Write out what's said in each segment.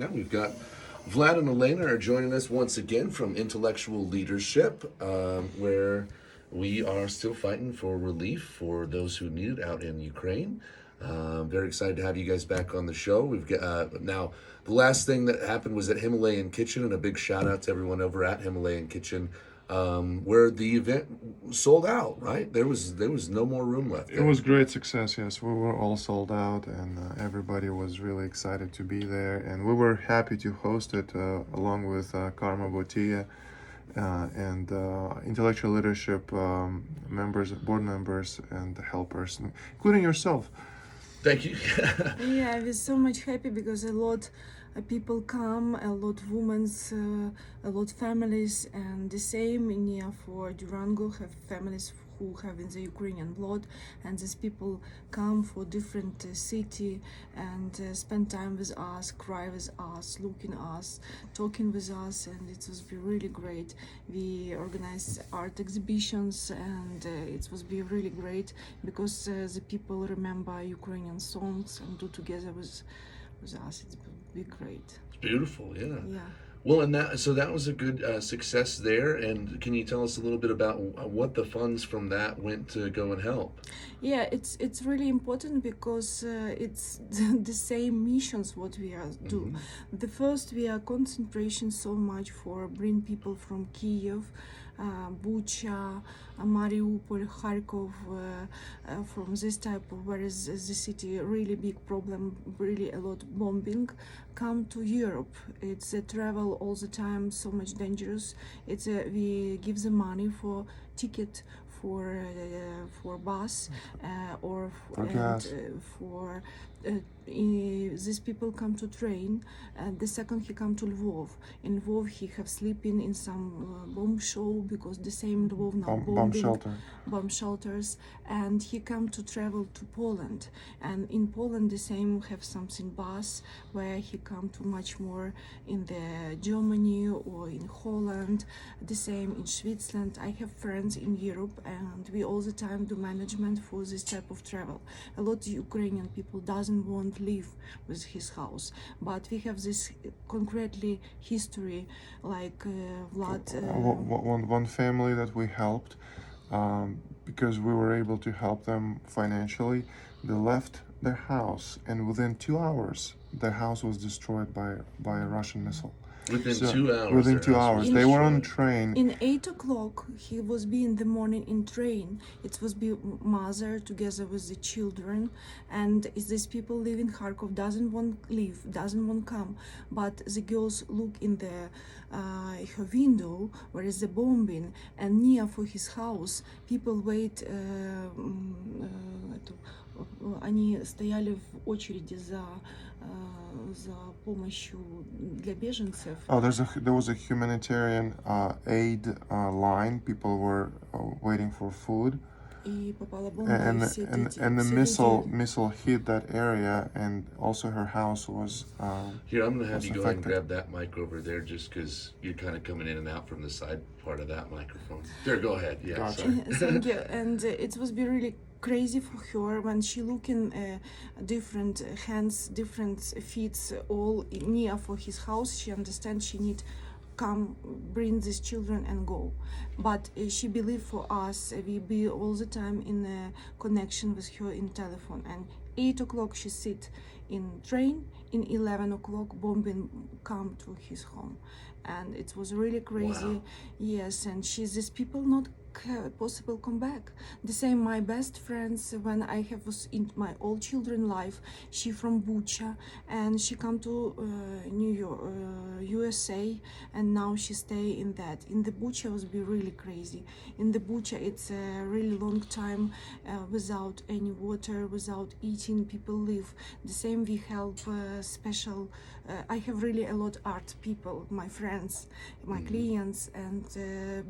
Now we've got Vlad and Olena are joining us once again from Intellectual Leadership, where we are still fighting for relief for those who need it out in Ukraine. Very excited to have you guys back on the show. We've got now the last thing that happened was at Himalayan Kitchen, and a big shout out to everyone over at Himalayan Kitchen, where the event sold out. Right, there was no more room left. It was great success. Yes, we were all sold out, and everybody was really excited to be there. And we were happy to host it along with Karma Botia and intellectual leadership members, board members, and helpers, including yourself. Thank you. Yeah, I was so much happy because a lot people come, a lot women's, a lot families, and the same in near for Durango have families who have in the Ukrainian blood, and these people come for different city and spend time with us, cry with us, looking us, talking with us, and it was be really great. We organize art exhibitions, and it was be really great because the people remember Ukrainian songs and do together with us. It would be great. It's beautiful, yeah. Yeah. Well, and that was a good success there. And can you tell us a little bit about what the funds from that went to go and help? Yeah, it's really important because it's the same missions what we are do. The first we are concentration so much for bring people from Kiev, Bucha, Mariupol, Kharkov, from this type of where is the city really big problem, really a lot bombing, come to Europe. It's a travel all the time, so much dangerous. It's we give the money for ticket for bus or For gas. for these people come to train, and the second he come to Lvov. In Lvov he have sleeping in some bomb show because the same Lvov now Bomb shelter. bomb shelters, and he come to travel to Poland, and in Poland the same have something bus where he come to much more in the Germany or in Holland, the same in Switzerland. I have friends in Europe, and we all the time do management for this type of travel. A lot of Ukrainian people doesn't want live with his house, but we have this concretely history like Vlad. One family that we helped, because we were able to help them financially, they left their house, and within 2 hours, their house was destroyed by a Russian missile. Within So, 2 hours. Within their 2 house hours, was they were on destroyed. train. In 8 o'clock, he was be in the morning in train. It was be mother together with the children, and is these people live in Kharkov doesn't want leave, doesn't want come, but the girls look in the her window where is the bombing, and near for his house people wait. Они стояли в очереди за помощью для беженцев. Oh, there was a humanitarian aid line. People were waiting for food, И попала бомба, and и все дети. and the Все люди. missile hit that area, and also her house was. Here, I'm going to have was you go ahead and affected. grab that mic over there just because you're kind of coming in and out from the side part of that microphone. There, go ahead. Yeah, Gotcha. sorry. Thank you. And it was be really crazy for her when she looking different hands, different feet, all near for his house. She understands she need come bring these children and go, but she believe for us we be all the time in a connection with her in telephone. And 8 o'clock she sit in train, in 11 o'clock bombing come to his home, and it was really crazy. Wow. Yes, and she's these people not possible come back. The same my best friends when I have was in my old children life. She from Bucha, and she come to New York, USA, and now she stay in that. In the Bucha was be really crazy. In the Bucha it's a really long time without any water, without eating. People live. The same we help special. I have really a lot art people, my friends, my clients, and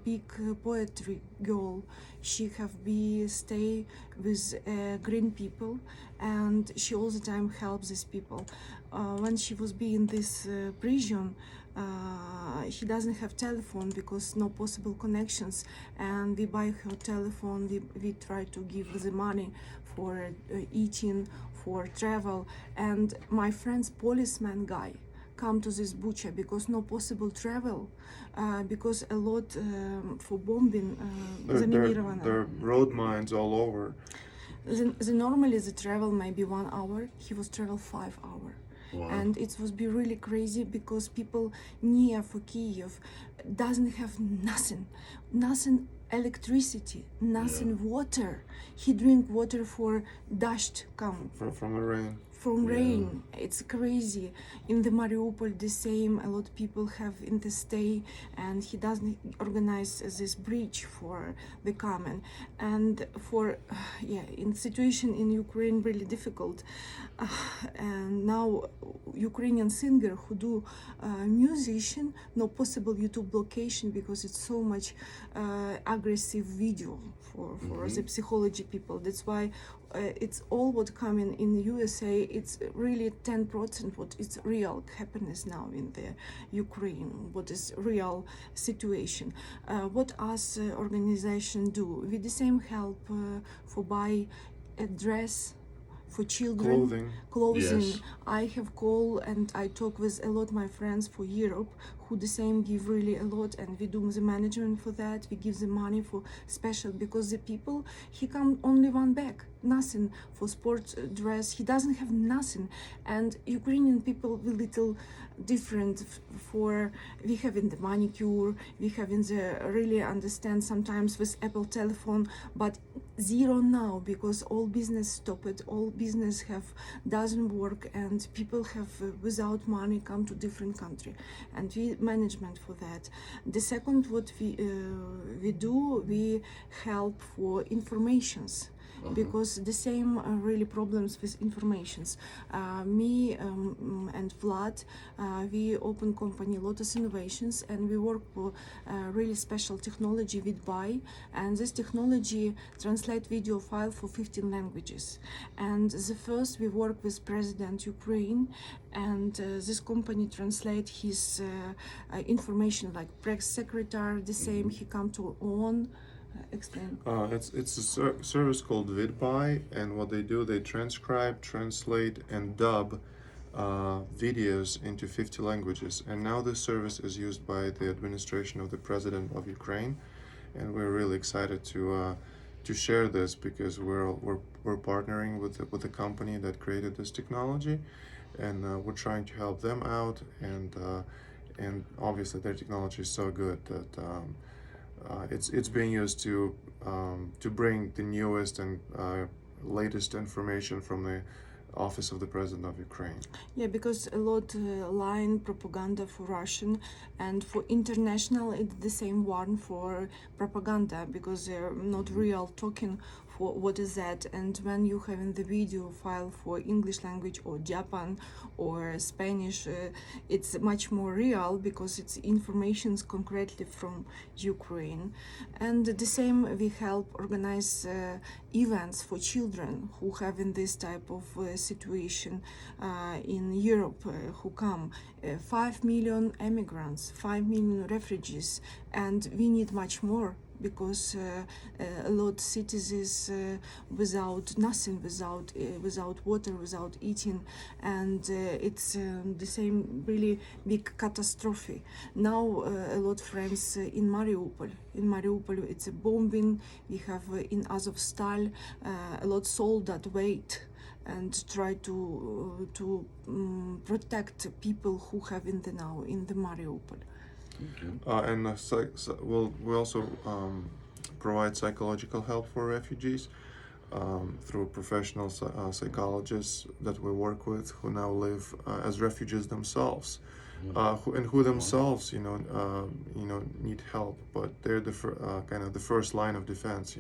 big poetry girl. She have be stay with green people, and she all the time helps these people. When she was be in this prison, he doesn't have telephone because no possible connections, and we buy her telephone. We try to give the money for eating, for travel, and my friend's policeman guy come to this Bucha because no possible travel, because a lot for bombing заминировано. There are road mines all over. Normally the travel maybe 1 hour, he was travel 5 hour. Wow. And it was be really crazy because people near for Kiev doesn't have nothing electricity, nothing water. He drink water for dust come From the rain. from rain. It's crazy. In the Mariupol, the same. A lot of people have in the stay, and he doesn't organize this bridge for the common. And for in situation in Ukraine really difficult. And now Ukrainian singer who do musician, no possible YouTube location because it's so much aggressive video for the psychology people. That's why it's all what coming in the USA. It's really 10% what is real happiness now in the Ukraine. What is real situation? What us organization do? We the same help for buy a dress for children, clothing. Yes. I have call and I talk with a lot my friends for Europe who the same give really a lot, and we do the management for that. We give the money for special because the people he come only one bag, nothing for sports dress. He doesn't have nothing, and Ukrainian people will little different for we have in the manicure, we have in the really understand sometimes with Apple telephone, but zero now because all business stopped, all business have doesn't work, and people have without money come to different country, and we management for that. The second what we do, we help for informations. Because the same really problems with informations. Me and Vlad, we open company Lotus Innovations, and we work for really special technology with buy, and this technology translate video file for 15 languages. And the first we work with President Ukraine, and this company translate his information like press secretary. The same he come to on. Explain. It's a service called VidBuy, and what they do, they transcribe, translate, and dub videos into 50 languages. And now this service is used by the administration of the President of Ukraine, and we're really excited to share this because we're partnering with the company that created this technology, and we're trying to help them out, and obviously their technology is so good that. It's being used to bring the newest and latest information from the office of the President of Ukraine. Yeah, because a lot line propaganda for Russian, and for international it's the same one for propaganda because they're not real talking for what is that. And when you have in the video file for English language or Japan or Spanish, it's much more real because it's informations concretely from Ukraine. And the same we help organize events for children who have in this type of situation in Europe who come 5 million immigrants, 5 million refugees, and we need much more because a lot of cities is without nothing, without water, without eating, and it's the same really big catastrophe. Now a lot of friends in Mariupol. In Mariupol it's a bombing. We have in Azovstal a lot of soldiers wait and try to protect people who have in the Mariupol. We also provide psychological help for refugees through professional psychologists that we work with who now live as refugees themselves, who themselves, need help, but they're the kind of the first line of defense,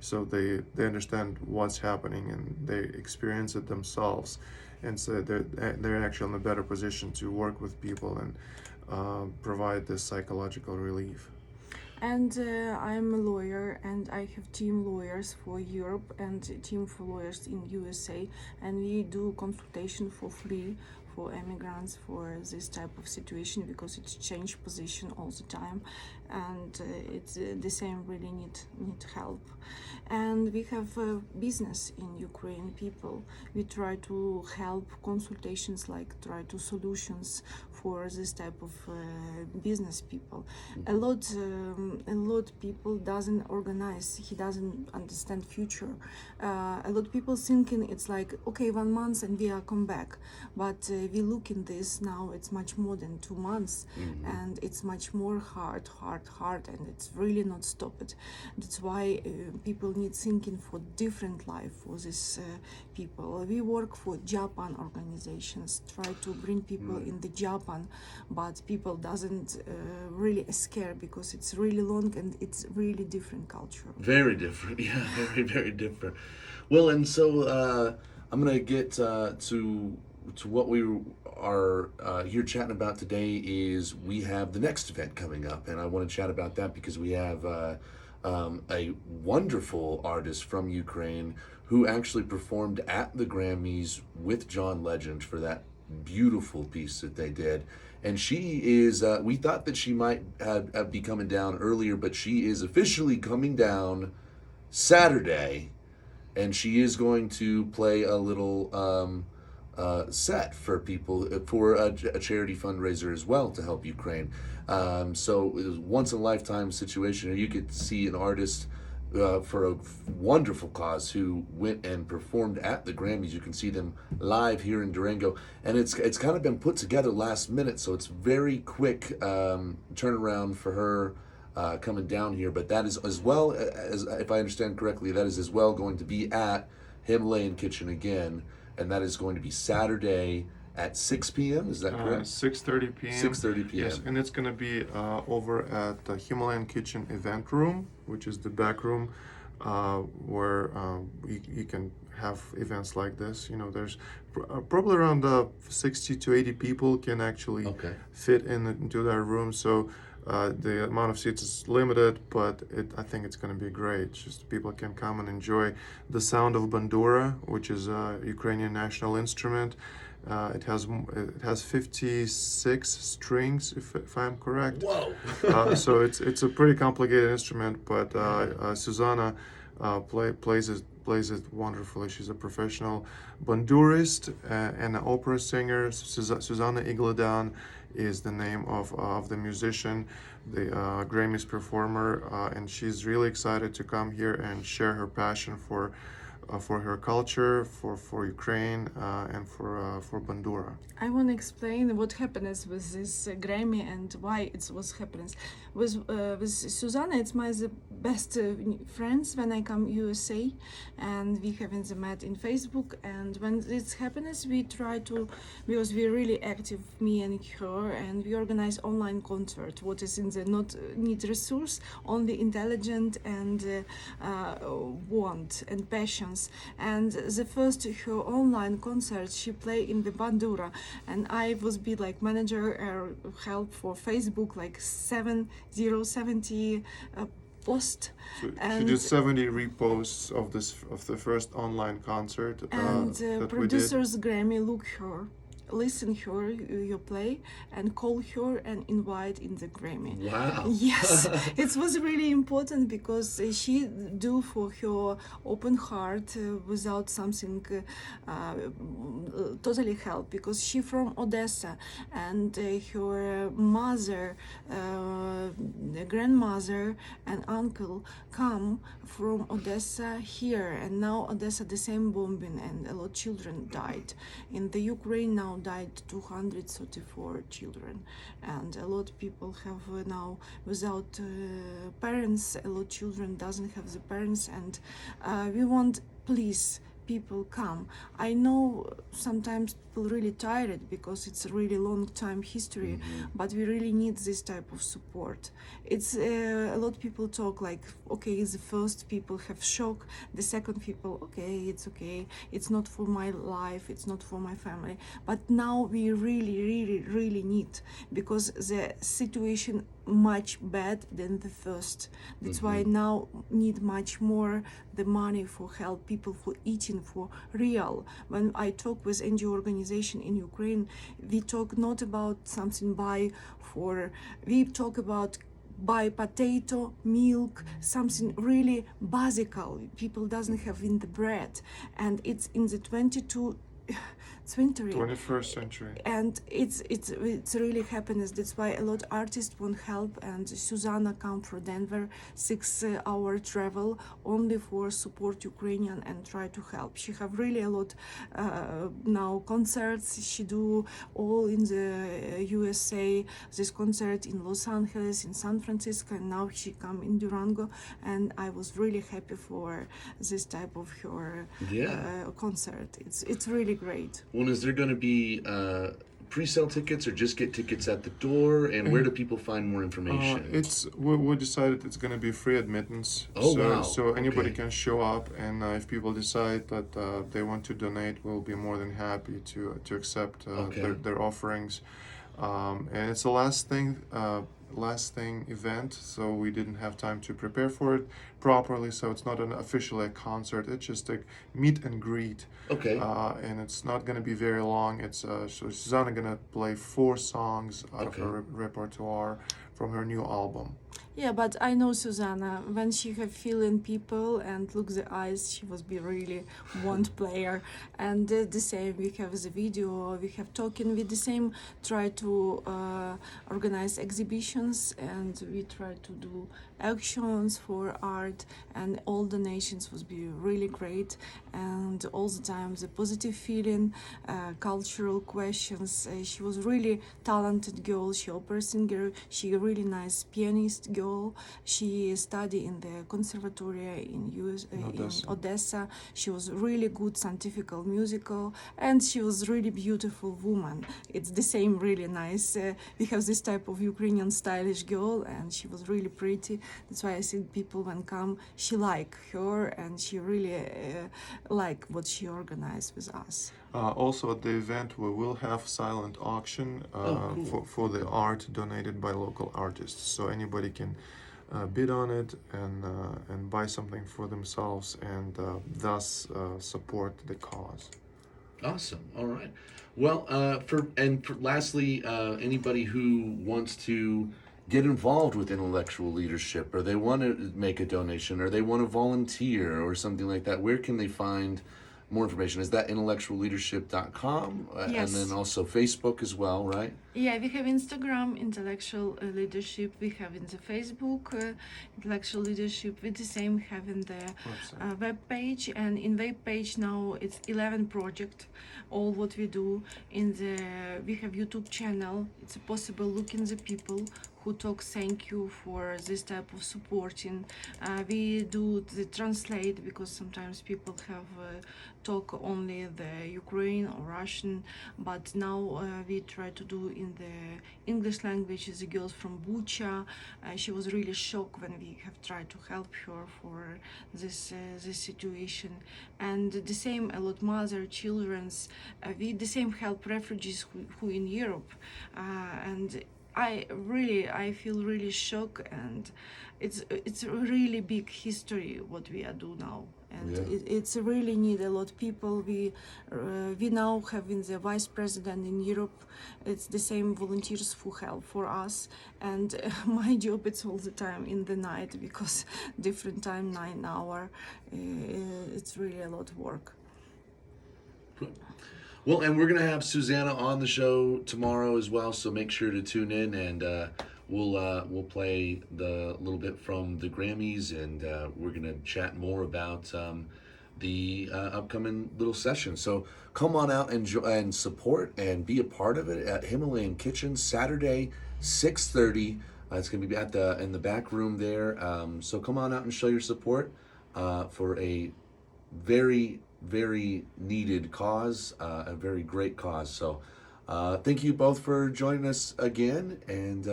so they understand what's happening and they experience it themselves, and so they're actually in a better position to work with people and provide this psychological relief. And I'm a lawyer, and I have team lawyers for Europe and team for lawyers in USA, and we do consultation for free for immigrants for this type of situation because it's changed position all the time, and it's the same really need help. And we have business in Ukraine people. We try to help consultations, like try to solutions for this type of business people. A lot people doesn't organize. He doesn't understand future. A lot of people thinking it's like, okay, 1 month and we are come back, but we look in this now. It's much more than 2 months, and it's much more hard, and it's really not stopped. That's why people need thinking for different life for these people. We work for Japan organizations, try to bring people in the Japan, but people doesn't really scare because it's really long and it's really different culture. Very different, yeah, very, very different. Well, and so I'm gonna get to what we are here chatting about today. Is we have the next event coming up, and I want to chat about that because we have a wonderful artist from Ukraine who actually performed at the Grammys with John Legend for that beautiful piece that they did. And she is, we thought that she might be coming down earlier, but she is officially coming down Saturday, and she is going to play a little set for people for a charity fundraiser as well to help Ukraine. So it was once in a lifetime situation. You could see an artist for a wonderful cause who went and performed at the Grammys. You can see them live here in Durango, and it's kind of been put together last minute, so it's very quick turnaround for her coming down here. But that is as well as, if I understand correctly, that is as well going to be at Himalayan Kitchen again, and that is going to be Saturday at 6 p.m. Is that correct? 6:30 p.m. 6:30 p.m. Yes, and it's gonna be over at the Himalayan Kitchen event room, which is the back room, where you can have events like this. You know, there's probably around 60 to 80 people can actually fit into that room. So the amount of seats is limited, but I think it's going to be great. Just people can come and enjoy the sound of bandura, which is a Ukrainian national instrument. It has 56 strings, if I'm correct. Whoa! So it's a pretty complicated instrument, but Susanna plays it wonderfully. She's a professional bandurist and an opera singer. Susanna Igladan is the name of the musician, the Grammys performer, and she's really excited to come here and share her passion for her culture, for Ukraine, and for bandura. I want to explain what happens with this Grammy and why it was happening. With Susanna, it's my the best friends when I come USA, and we haven't met in Facebook. And when this happens, we try to, because we're really active, me and her, and we organize online concert. What is in the not need resource, only intelligent and want and passions. And the first her online concert, she play in the bandura, and I was be like manager or help for Facebook, like 70 post. So she did 70 reposts of the first online concert. And that producers Grammy look her, listen her you play, and call her and invite in the Grammy. Wow. Yes, it was really important because she do for her open heart without something totally help, because she from Odessa, and her mother, grandmother and uncle come from Odessa here, and now Odessa the same bombing and a lot of children died. In the Ukraine now died 234 children, and a lot of people have now without parents. A lot of children doesn't have the parents, and we want, please, people come. I know sometimes people really tired because it's a really long time history, but we really need this type of support. It's a lot of people talk like, okay, the first people have shock, the second people, okay, it's not for my life, it's not for my family, but now we really need, because the situation much bad than the first. That's why now need much more the money for help people for eating fighting for real. When I talk with NGO organization in Ukraine, we talk not about something we talk about buy potato, milk, something really basical people doesn't have in the bread, and it's in the 21st century. And it's really happiness. That's why a lot artists want help, and Susanna come from Denver, 6-hour travel only for support Ukrainian and try to help. She have really a lot now concerts. She do all in the USA. This concert in Los Angeles, in San Francisco, and now she come in Durango, and I was really happy for this type of her concert. It's really great. Well, is there going to be pre-sale tickets or just get tickets at the door? And where do people find more information? We decided it's going to be free admittance. Oh, so, wow. So anybody Okay. can show up, and if people decide that they want to donate, we'll be more than happy to accept Okay. their offerings. And it's the last thing event, so we didn't have time to prepare for it properly, so it's not officially a concert, it's just a meet and greet. Okay. And it's not going to be very long. It's so Susanna gonna play 4 songs out of her repertoire from her new album. Yeah, but I know Susanna. When she have feeling people and look the eyes, she was be really want player. And the same, we have the video, we have talking. We the same try to organize exhibitions, and we try to do actions for art. And all donations was be really great. And all the time the positive feeling, cultural questions. She was really talented girl. She opera singer. She a really nice pianist girl. She studied in the conservatory in Odessa. She was really good scientific musical, and she was really beautiful woman. It's the same really nice. We have this type of Ukrainian stylish girl, and she was really pretty. That's why I think people when come, she like her, and she really like what she organized with us. Also at the event we will have silent auction cool. for the art donated by local artists, so anybody can bid on it and buy something for themselves, and thus support the cause. Awesome. All right. Well, lastly, anybody who wants to get involved with intellectual leadership, or they want to make a donation, or they want to volunteer, or something like that, where can they find more information? Is that intellectualleadership.com? Yes. And then also Facebook as well, right? Yeah, we have Instagram, Intellectual Leadership. We have in the Facebook, Intellectual Leadership. We the same have in the web page, and in web page now it's 11 project. All what we do we have YouTube channel. It's possible looking the people who talk thank you for this type of supporting. We do the translate, because sometimes people have talk only the Ukraine or Russian, but now we try to do in the English language. The girls from Bucha, she was really shocked when we have tried to help her for this situation. And the same a lot mother, children's. We the same help refugees who in Europe, and I feel really shocked, and it's a really big history what we are do now, and it's really need a lot of people. We now having the vice president in Europe. It's the same volunteers who help for us, and my job it's all the time in the night, because different time 9 hour. It's really a lot of work. Well, and we're going to have Susanna on the show tomorrow as well, so make sure to tune in, and we'll play the little bit from the Grammys, and we're going to chat more about the upcoming little session. So come on out and support and be a part of it at Himalayan Kitchen, Saturday, 6:30. It's going to be in the back room there. So come on out and show your support for a very needed cause, a very great cause. So thank you both for joining us again, and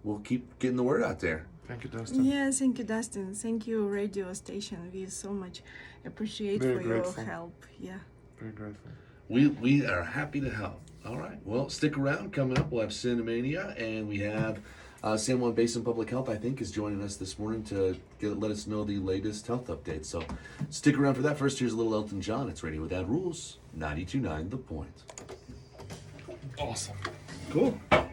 we'll keep getting the word out there. Thank you, Dustin. Yeah, thank you, Dustin. Thank you, radio station. We so much appreciate Very for grateful. your help. Yeah. Very grateful. We are happy to help. All right. Well, stick around. Coming up, we'll have Cinemania, and we have San Juan Basin Public Health, I think, is joining us this morning to let us know the latest health updates. So stick around for that. First, here's a little Elton John. It's Radio Without Rules, 92.9 The Point. Awesome. Cool.